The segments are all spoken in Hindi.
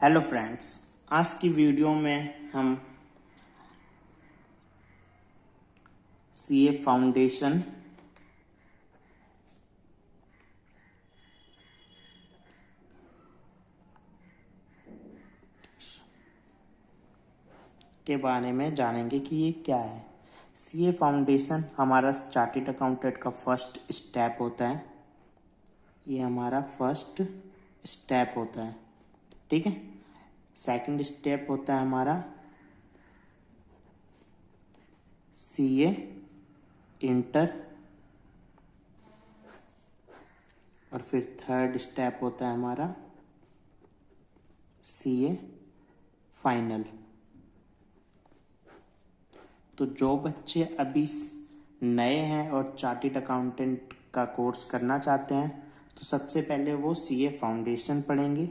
हेलो फ्रेंड्स, आज की वीडियो में हम सीए फाउंडेशन के बारे में जानेंगे कि ये क्या है। सीए फाउंडेशन हमारा चार्टर्ड अकाउंटेंट का फर्स्ट स्टेप होता है। ये हमारा फर्स्ट स्टेप होता है, ठीक है। सेकंड स्टेप होता है हमारा सीए इंटर, और फिर थर्ड स्टेप होता है हमारा सीए फाइनल। तो जो बच्चे अभी नए हैं और चार्टर्ड अकाउंटेंट का कोर्स करना चाहते हैं, तो सबसे पहले वो सीए फाउंडेशन पढ़ेंगे,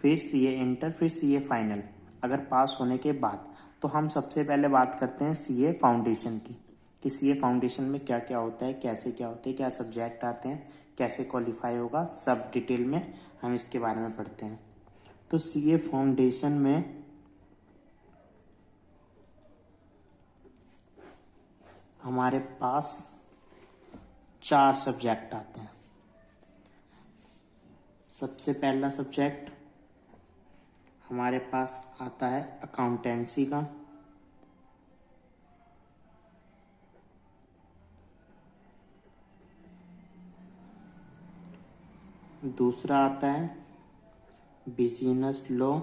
फिर सीए इंटर, फिर सीए फाइनल। अगर पास होने के बाद तो हम सबसे पहले बात करते हैं सीए फाउंडेशन की, कि सीए फाउंडेशन में क्या क्या होता है, कैसे क्या होते हैं, क्या सब्जेक्ट आते हैं, कैसे क्वालिफाई होगा, सब डिटेल में हम इसके बारे में पढ़ते हैं। तो सीए फाउंडेशन में हमारे पास 4 सब्जेक्ट आते हैं। सबसे पहला सब्जेक्ट हमारे पास आता है अकाउंटेंसी का। दूसरा आता है business law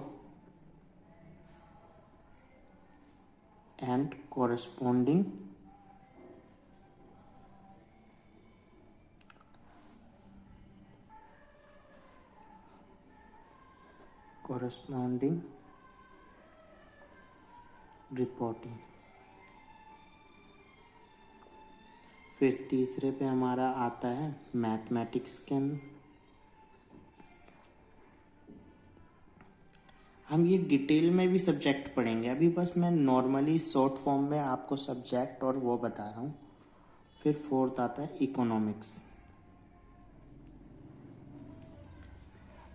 and corresponding. Reporting. फिर तीसरे पे हमारा आता है मैथमेटिक्स के अंदर। हम ये डिटेल में भी सब्जेक्ट पढ़ेंगे, अभी बस मैं नॉर्मली शॉर्ट फॉर्म में आपको सब्जेक्ट और वो बता रहा हूँ। फिर फोर्थ आता है इकोनॉमिक्स।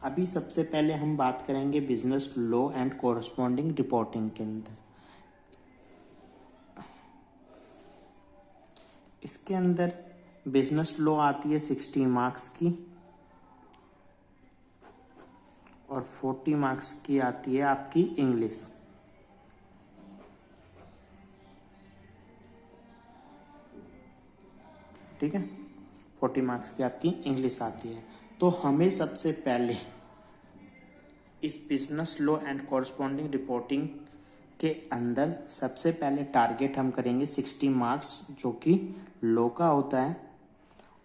अभी सबसे पहले हम बात करेंगे business law and corresponding reporting के अंदर। इसके अंदर बिजनेस लॉ आती है 60 मार्क्स की, और 40 मार्क्स की आती है आपकी इंग्लिश। ठीक है, 40 मार्क्स की आपकी इंग्लिश आती है। तो हमें सबसे पहले इस business law and corresponding reporting के अंदर सबसे पहले टारगेट हम करेंगे 60 मार्क्स, जो कि लॉ का होता है।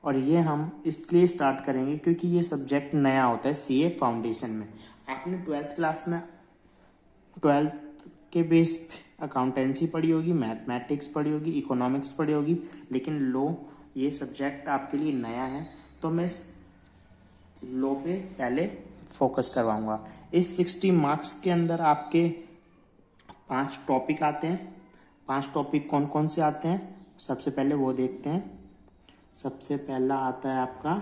और ये हम इसलिए स्टार्ट करेंगे क्योंकि ये सब्जेक्ट नया होता है सीए फाउंडेशन में। आपने 12th क्लास में 12th के बेस पे अकाउंटेंसी पढ़ी होगी, मैथमेटिक्स पढ़ी होगी, इकोनॉमिक्स पढ़ी होगी, लेकिन लॉ ये सब्जेक्ट आपके लिए नया है, तो मैं लॉ पे पहले फोकस करवाऊंगा। इस 60 मार्क्स के अंदर आपके 5 टॉपिक आते हैं। 5 टॉपिक कौन कौन से आते हैं, सबसे पहले वो देखते हैं। सबसे पहला आता है आपका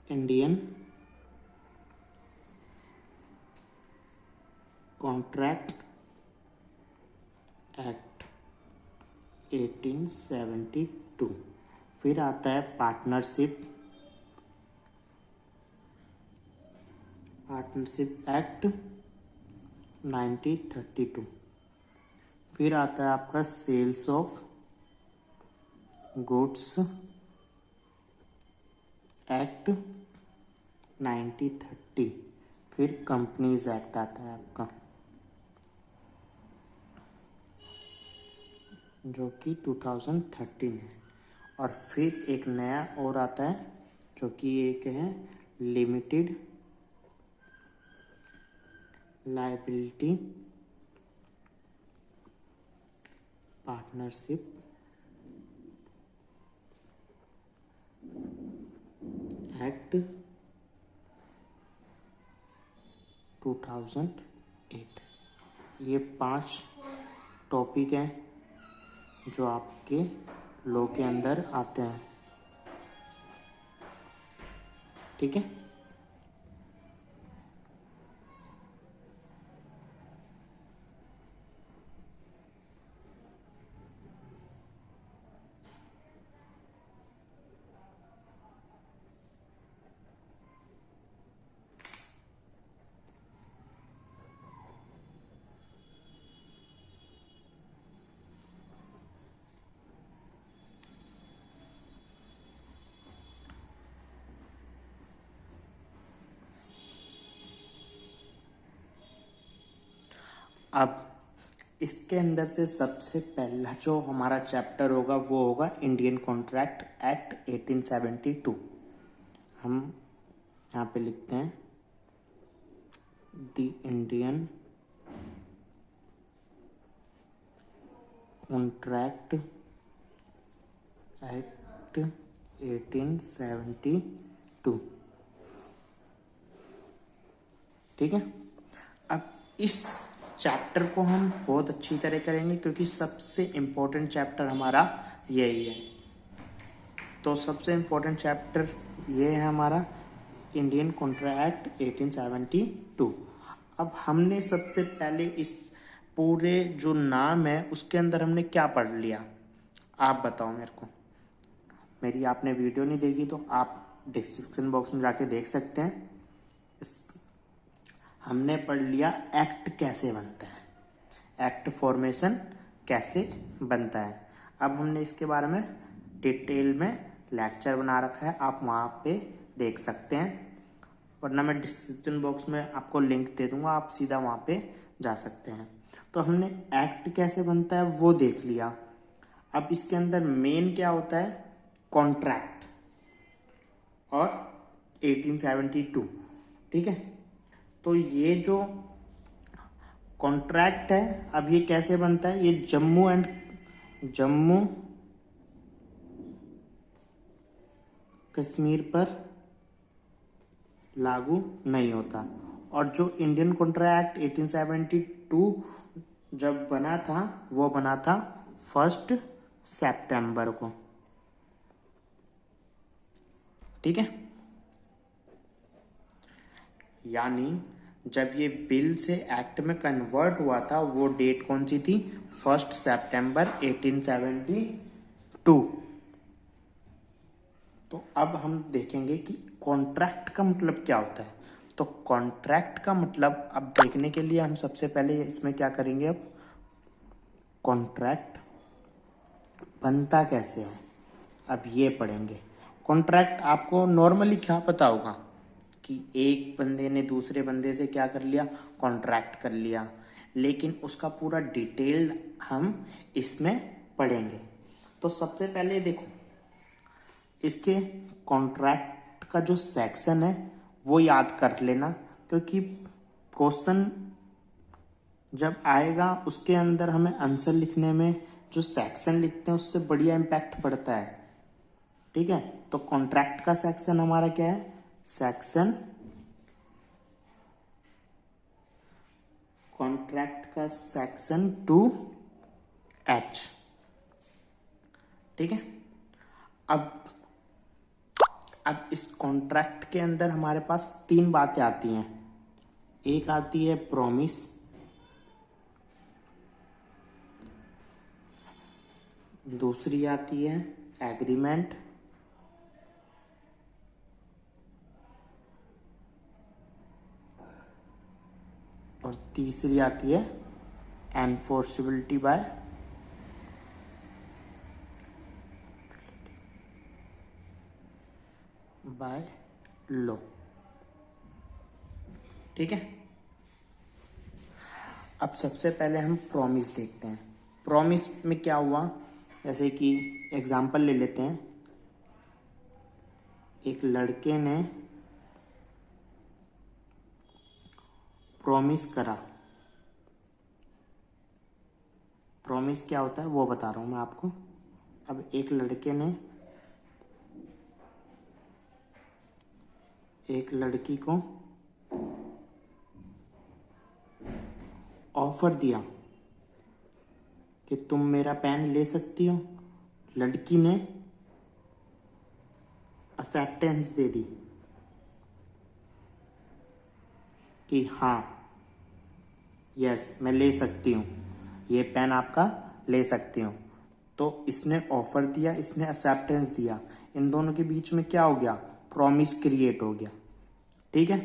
इंडियन कॉन्ट्रैक्ट एक्ट 1872। फिर आता है पार्टनरशिप एक्ट 1932। फिर आता है आपका सेल्स ऑफ गुड्स एक्ट 1930। फिर कंपनीज एक्ट आता है आपका, जो कि 2013 है। और फिर एक नया और आता है, जो कि एक है लिमिटेड लायबिलिटी पार्टनरशिप एक्ट 2008। ये 5 टॉपिक हैं जो आपके लॉ के अंदर आते हैं, ठीक है। अब इसके अंदर से सबसे पहला जो हमारा चैप्टर होगा वो होगा इंडियन कॉन्ट्रैक्ट एक्ट 1872। हम यहाँ पे लिखते हैं द इंडियन कॉन्ट्रैक्ट एक्ट 1872। ठीक है। अब इस चैप्टर को हम बहुत अच्छी तरह करेंगे क्योंकि सबसे इम्पोर्टेंट चैप्टर हमारा यही है। तो सबसे इम्पोर्टेंट चैप्टर ये है हमारा इंडियन कॉन्ट्रैक्ट 1872। अब हमने सबसे पहले इस पूरे जो नाम है उसके अंदर हमने क्या पढ़ लिया, आप बताओ मेरे को। मेरी आपने वीडियो नहीं देखी तो आप डिस्क्रिप्शन बॉक्स में जाके देख सकते हैं। हमने पढ़ लिया एक्ट कैसे बनता है, एक्ट फॉर्मेशन कैसे बनता है। अब हमने इसके बारे में डिटेल में लेक्चर बना रखा है, आप वहाँ पे देख सकते हैं, वरना मैं डिस्क्रिप्शन बॉक्स में आपको लिंक दे दूंगा, आप सीधा वहाँ पे जा सकते हैं। तो हमने एक्ट कैसे बनता है वो देख लिया। अब इसके अंदर मेन क्या होता है, कॉन्ट्रैक्ट और 1872। ठीक है। तो ये जो कॉन्ट्रैक्ट है, अब ये कैसे बनता है, ये जम्मू कश्मीर पर लागू नहीं होता। और जो इंडियन कॉन्ट्रैक्ट 1872 जब बना था वो बना था 1 सितंबर को। ठीक है। यानी जब ये बिल से एक्ट में कन्वर्ट हुआ था वो डेट कौन सी थी, 1 सितंबर 1872। तो अब हम देखेंगे कि कॉन्ट्रैक्ट का मतलब क्या होता है। तो कॉन्ट्रैक्ट का मतलब अब देखने के लिए हम सबसे पहले इसमें क्या करेंगे, अब कॉन्ट्रैक्ट बनता कैसे है अब ये पढ़ेंगे। कॉन्ट्रैक्ट आपको नॉर्मली क्या पता होगा कि एक बंदे ने दूसरे बंदे से क्या कर लिया, कॉन्ट्रैक्ट कर लिया, लेकिन उसका पूरा डिटेल हम इसमें पढ़ेंगे। तो सबसे पहले देखो इसके कॉन्ट्रैक्ट का जो सेक्शन है वो याद कर लेना, क्योंकि क्वेश्चन जब आएगा उसके अंदर हमें आंसर लिखने में जो सेक्शन लिखते हैं उससे बढ़िया इम्पैक्ट पड़ता है। ठीक है। तो कॉन्ट्रैक्ट का सेक्शन हमारा क्या है, सेक्शन कॉन्ट्रैक्ट का सेक्शन 2H। ठीक है। अब इस कॉन्ट्रैक्ट के अंदर हमारे पास 3 बातें आती हैं। एक आती है प्रॉमिस, दूसरी आती है एग्रीमेंट, और तीसरी आती है एनफोर्सेबिलिटी बाय लॉ। ठीक है। अब सबसे पहले हम प्रॉमिस देखते हैं। प्रॉमिस में क्या हुआ, जैसे कि एग्जांपल ले लेते हैं। एक लड़के ने प्रॉमिस करा। प्रॉमिस क्या होता है वो बता रहा हूं मैं आपको। अब एक लड़के ने एक लड़की को ऑफर दिया कि तुम मेरा पेन ले सकती हो। लड़की ने एक्सेप्टेंस दे दी कि हाँ यस मैं ले सकती हूँ, ये पेन आपका ले सकती हूँ। तो इसने ऑफर दिया, इसने एक्सेप्टेंस दिया, इन दोनों के बीच में क्या हो गया, प्रॉमिस क्रिएट हो गया। ठीक है।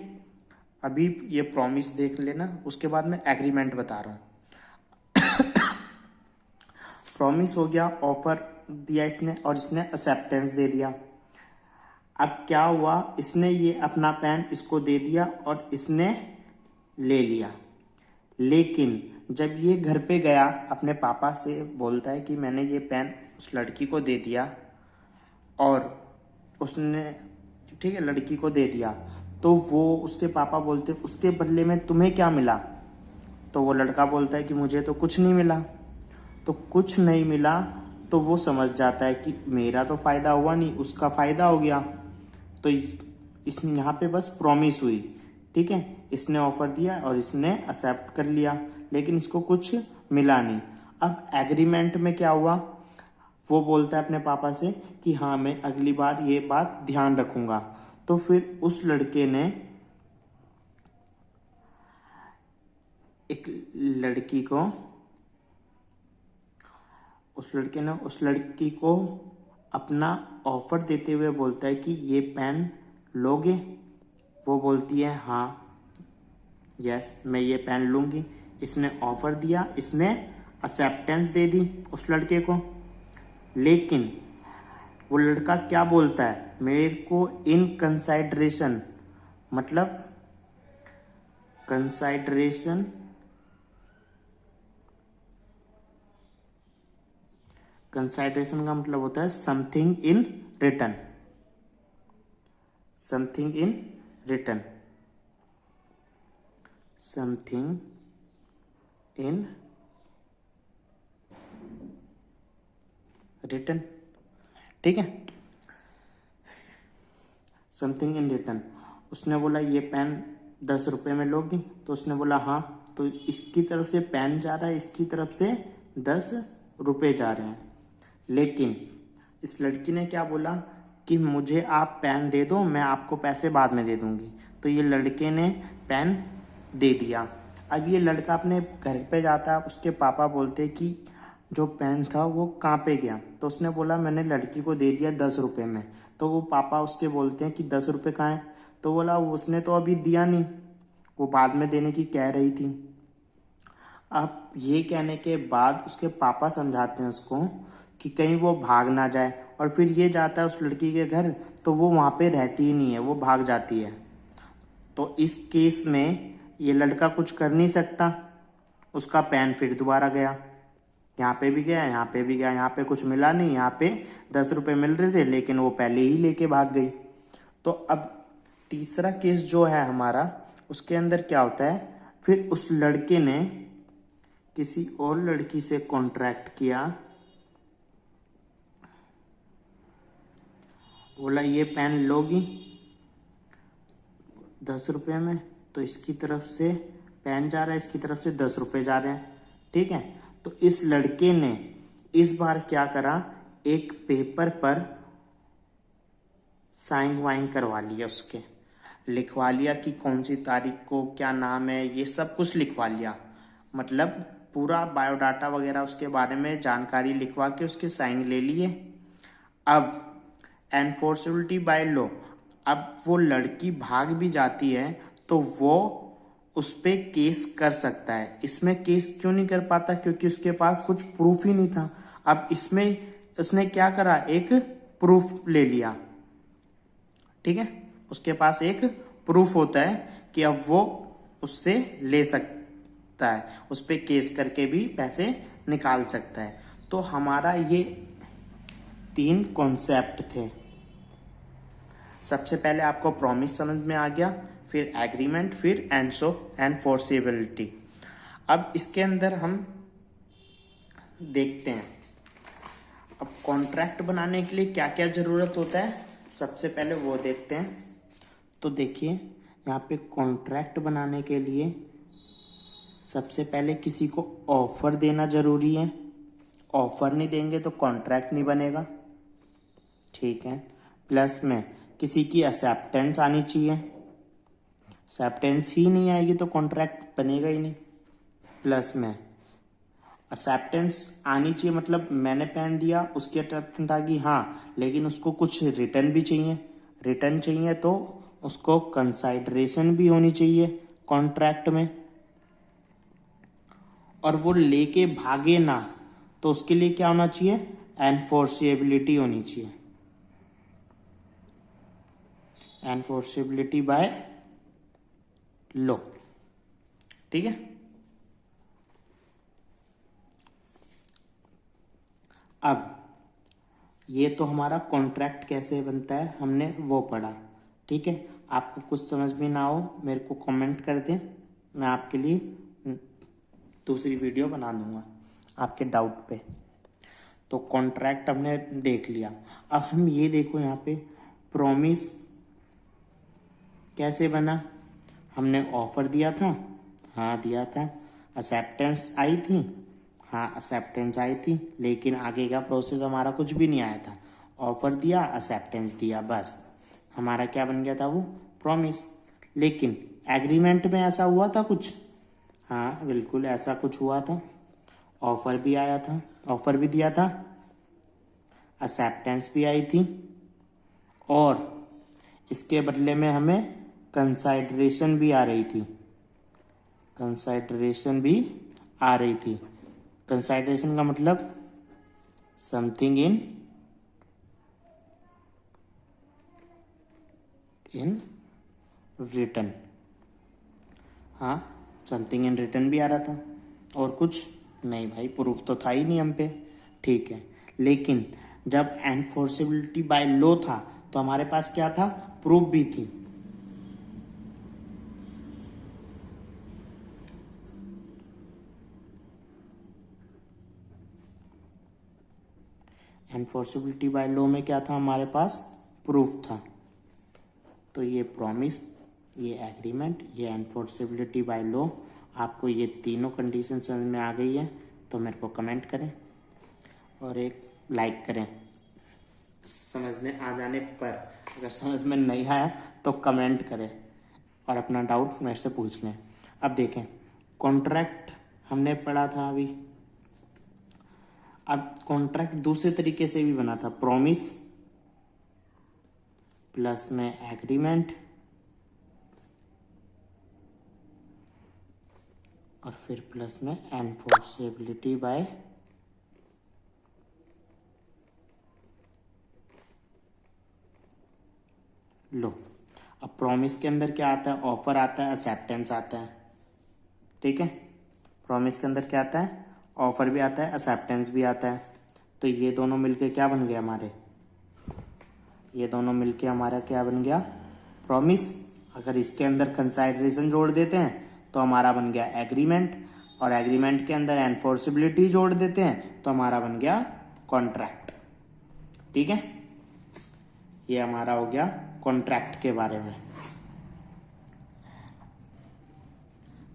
अभी ये प्रॉमिस देख लेना, उसके बाद मैं एग्रीमेंट बता रहा हूँ। प्रॉमिस हो गया, ऑफर दिया इसने और इसने एक्सेप्टेंस दे दिया। अब क्या हुआ, इसने ये अपना पेन इसको दे दिया और इसने ले लिया, लेकिन जब ये घर पे गया अपने पापा से बोलता है कि मैंने ये पेन उस लड़की को दे दिया और उसने, ठीक है, लड़की को दे दिया, तो वो उसके पापा बोलते उसके बदले में तुम्हें क्या मिला? तो वो लड़का बोलता है कि मुझे तो कुछ नहीं मिला। तो कुछ नहीं मिला तो वो समझ जाता है कि मेरा तो फायदा हुआ नहीं, उसका फायदा हो गया। तो इस यहाँ पे बस प्रॉमिस हुई, ठीक है, इसने ऑफर दिया और इसने एक्सेप्ट कर लिया, लेकिन इसको कुछ मिला नहीं। अब एग्रीमेंट में क्या हुआ, वो बोलता है अपने पापा से कि हाँ मैं अगली बार ये बात ध्यान रखूंगा। तो फिर उस लड़के ने एक लड़की को उस लड़की को अपना ऑफर देते हुए बोलता है कि ये पेन लोगे? वो बोलती है हाँ, यस मैं ये पेन लूंगी। इसने ऑफर दिया, इसने एक्सेप्टेंस दे दी उस लड़के को। लेकिन वो लड़का क्या बोलता है, मेरे को इन कंसाइडरेशन, मतलब कंसाइडरेशन का मतलब होता है something in return, something in return, something in return, ठीक है, समथिंग इन रिटर्न। उसने बोला ये पेन 10 रुपए में लोगी? तो उसने बोला हाँ। तो इसकी तरफ से पेन जा रहा है, इसकी तरफ से 10 रुपए जा रहे हैं। लेकिन इस लड़की ने क्या बोला कि मुझे आप पेन दे दो, मैं आपको पैसे बाद में दे दूंगी। तो ये लड़के ने पेन दे दिया। अब ये लड़का अपने घर पे जाता है, उसके पापा बोलते कि जो पेन था वो कहाँ पे गया? तो उसने बोला मैंने लड़की को दे दिया 10 रुपए में। तो वो पापा उसके बोलते हैं कि 10 रुपए कहाँ है? तो बोला उसने तो अभी दिया नहीं, वो बाद में देने की कह रही थी। अब ये कहने के बाद उसके पापा समझाते हैं उसको कि कहीं वो भाग ना जाए, और फिर ये जाता है उस लड़की के घर, तो वो वहां पे रहती ही नहीं है, वो भाग जाती है। तो इस केस में ये लड़का कुछ कर नहीं सकता। उसका पेन फिर दोबारा गया, यहाँ पे भी गया, यहाँ पे भी गया, यहाँ पे कुछ मिला नहीं, यहाँ पे 10 रुपए मिल रहे थे लेकिन वो पहले ही लेके भाग गई। तो अब तीसरा केस जो है हमारा, उसके अंदर क्या होता है, फिर उस लड़के ने किसी और लड़की से कॉन्ट्रैक्ट किया, बोला ये पेन लोगी 10 रुपये में, तो इसकी तरफ से पेन जा रहा है, इसकी तरफ से 10 रुपये जा रहे हैं, ठीक है। तो इस लड़के ने इस बार क्या करा, एक पेपर पर साइन वाइन करवा लिया, उसके लिखवा लिया कि कौन सी तारीख को क्या नाम है, ये सब कुछ लिखवा लिया। मतलब पूरा बायोडाटा वगैरह उसके बारे में जानकारी लिखवा के उसके साइन ले लिए। अब एनफोर्सेबिलिटी बाय लॉ, अब वो लड़की भाग भी जाती है तो वो उस पे केस कर सकता है। इसमें केस क्यों नहीं कर पाता? क्योंकि उसके पास कुछ प्रूफ ही नहीं था। अब इसमें उसने क्या करा, एक प्रूफ ले लिया, ठीक है, उसके पास एक प्रूफ होता है कि अब वो उससे ले सकता है, उस पे केस करके भी पैसे निकाल सकता है। तो हमारा ये 3 कॉन्सेप्ट थे। सबसे पहले आपको प्रॉमिस समझ में आ गया, फिर एग्रीमेंट, फिर एनफोर्सेबिलिटी। अब इसके अंदर हम देखते हैं, अब कॉन्ट्रैक्ट बनाने के लिए क्या क्या जरूरत होता है, सबसे पहले वो देखते हैं। तो देखिए यहाँ पे कॉन्ट्रैक्ट बनाने के लिए सबसे पहले किसी को ऑफर देना जरूरी है। ऑफर नहीं देंगे तो कॉन्ट्रैक्ट नहीं बनेगा, ठीक है। प्लस में किसी की एक्सेप्टेंस आनी चाहिए, एक्सेप्टेंस ही नहीं आएगी तो कॉन्ट्रैक्ट बनेगा ही नहीं। प्लस में एक्सेप्टेंस आनी चाहिए, मतलब मैंने पेन दिया, उसकी एक्सेप्टेंस आ गई, हाँ, लेकिन उसको कुछ रिटर्न भी चाहिए। रिटर्न चाहिए तो उसको कंसाइडरेशन भी होनी चाहिए कॉन्ट्रैक्ट में, और वो लेके भागे ना, तो उसके लिए क्या होना चाहिए, एनफोर्सेबिलिटी होनी चाहिए, एनफोर्सेबिलिटी बाय लॉ, ठीक है। अब ये तो हमारा कॉन्ट्रैक्ट कैसे बनता है हमने वो पढ़ा, ठीक है। आपको कुछ समझ में ना हो मेरे को कमेंट कर दें, मैं आपके लिए दूसरी वीडियो बना दूंगा आपके डाउट पे। तो कॉन्ट्रैक्ट हमने देख लिया। अब हम ये देखो यहाँ पे प्रॉमिस कैसे बना। हमने ऑफर दिया था, हाँ दिया था। एक्सेप्टेंस आई थी, हाँ एक्सेप्टेंस आई थी, लेकिन आगे का प्रोसेस हमारा कुछ भी नहीं आया था। ऑफर दिया, एक्सेप्टेंस दिया, बस हमारा क्या बन गया था वो प्रॉमिस। लेकिन एग्रीमेंट में ऐसा हुआ था कुछ, हाँ बिल्कुल ऐसा कुछ हुआ था। ऑफर भी आया था, ऑफर भी दिया था, एक्सेप्टेंस भी आई थी, और इसके बदले में हमें कंसाइडरेशन भी आ रही थी, कंसाइडरेशन भी आ रही थी। कंसाइडरेशन का मतलब समथिंग इन रिटर्न, हाँ समथिंग इन रिटर्न भी आ रहा था। और कुछ नहीं भाई, प्रूफ तो था ही नहीं हम पे, ठीक है। लेकिन जब एनफोर्सेबिलिटी बाय लॉ था तो हमारे पास क्या था, प्रूफ भी थी। एनफोर्सेबिलिटी बाय लॉ में क्या था हमारे पास, प्रूफ था। तो ये प्रॉमिस, ये एग्रीमेंट, ये एनफोर्सेबिलिटी बाय लॉ, आपको ये तीनों कंडीशन समझ में आ गई है तो मेरे को कमेंट करें और एक लाइक करें समझ में आ जाने पर। अगर समझ में नहीं आया तो कमेंट करें और अपना डाउट मेरे से पूछ लें। अब देखें कॉन्ट्रैक्ट हमने पढ़ा था अभी। अब कॉन्ट्रैक्ट दूसरे तरीके से भी बना था, प्रॉमिस प्लस में एग्रीमेंट और फिर प्लस में एनफोर्सेबिलिटी बाय लो। अब प्रॉमिस के अंदर क्या आता है, ऑफर आता है, एक्सेप्टेंस आता है, ठीक है। प्रॉमिस के अंदर क्या आता है, ऑफर भी आता है, एक्सेप्टेंस भी आता है। तो ये दोनों मिलके क्या बन गया हमारे, ये दोनों मिलके हमारा क्या बन गया, प्रॉमिस। अगर इसके अंदर कंसाइडरेशन जोड़ देते हैं तो हमारा बन गया एग्रीमेंट, और एग्रीमेंट के अंदर एनफोर्सेबिलिटी जोड़ देते हैं तो हमारा बन गया कॉन्ट्रैक्ट, ठीक है। ये हमारा हो गया कॉन्ट्रैक्ट के बारे में।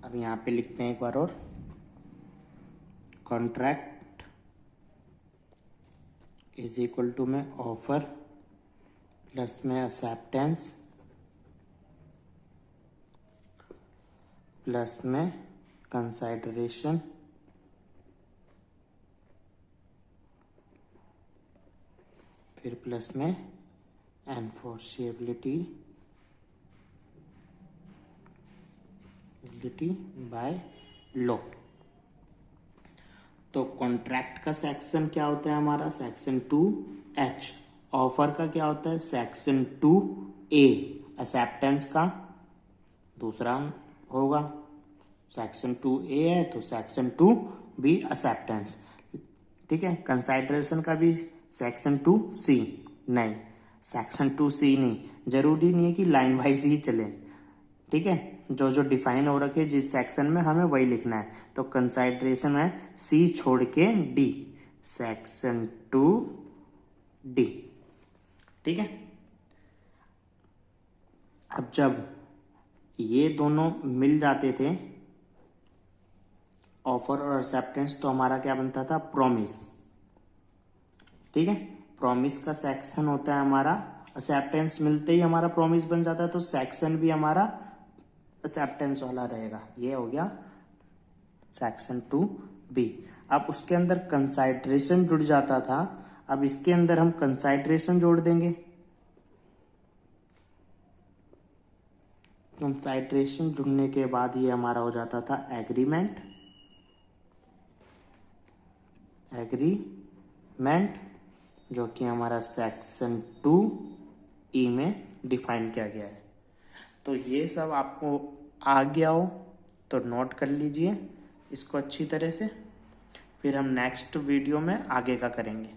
अब यहाँ पे लिखते हैं एक बार और, कॉन्ट्रैक्ट इज इक्वल टू में ऑफर प्लस में एक्सेप्टेंस प्लस में कंसाइडरेशन फिर प्लस में एनफोर्सेबिलिटी बाय लॉ। तो कॉन्ट्रैक्ट का सेक्शन क्या होता है हमारा, सेक्शन 2H। ऑफर का क्या होता है, सेक्शन 2A। एक्सेप्टेंस का दूसरा होगा, सेक्शन 2A है तो सेक्शन 2B एक्सेप्टेंस, ठीक है। कंसाइडरेशन का भी सेक्शन 2C, नहीं सेक्शन 2C नहीं, जरूरी नहीं है कि लाइन वाइज ही चले, ठीक है। जो जो डिफाइन हो रखे जिस सेक्शन में हमें वही लिखना है। तो कंसाइडरेशन है C छोड़ के D, सेक्शन 2D, ठीक है। अब जब ये दोनों मिल जाते थे ऑफर और एक्सेप्टेंस तो हमारा क्या बनता था, प्रॉमिस, ठीक है। प्रॉमिस का सेक्शन होता है हमारा, एक्सेप्टेंस मिलते ही हमारा प्रॉमिस बन जाता है, तो सेक्शन भी हमारा एक्सेप्टेंस वाला रहेगा। ये हो गया सेक्शन 2B। अब उसके अंदर कंसाइडरेशन जुड़ जाता था, अब इसके अंदर हम कंसाइडरेशन जोड़ देंगे। कंसाइडरेशन जुड़ने के बाद ये हमारा हो जाता था एग्रीमेंट, जो कि हमारा सेक्शन 2E में डिफाइन किया गया है। तो ये सब आपको आ गया हो तो नोट कर लीजिए इसको अच्छी तरह से, फिर हम नेक्स्ट वीडियो में आगे का करेंगे।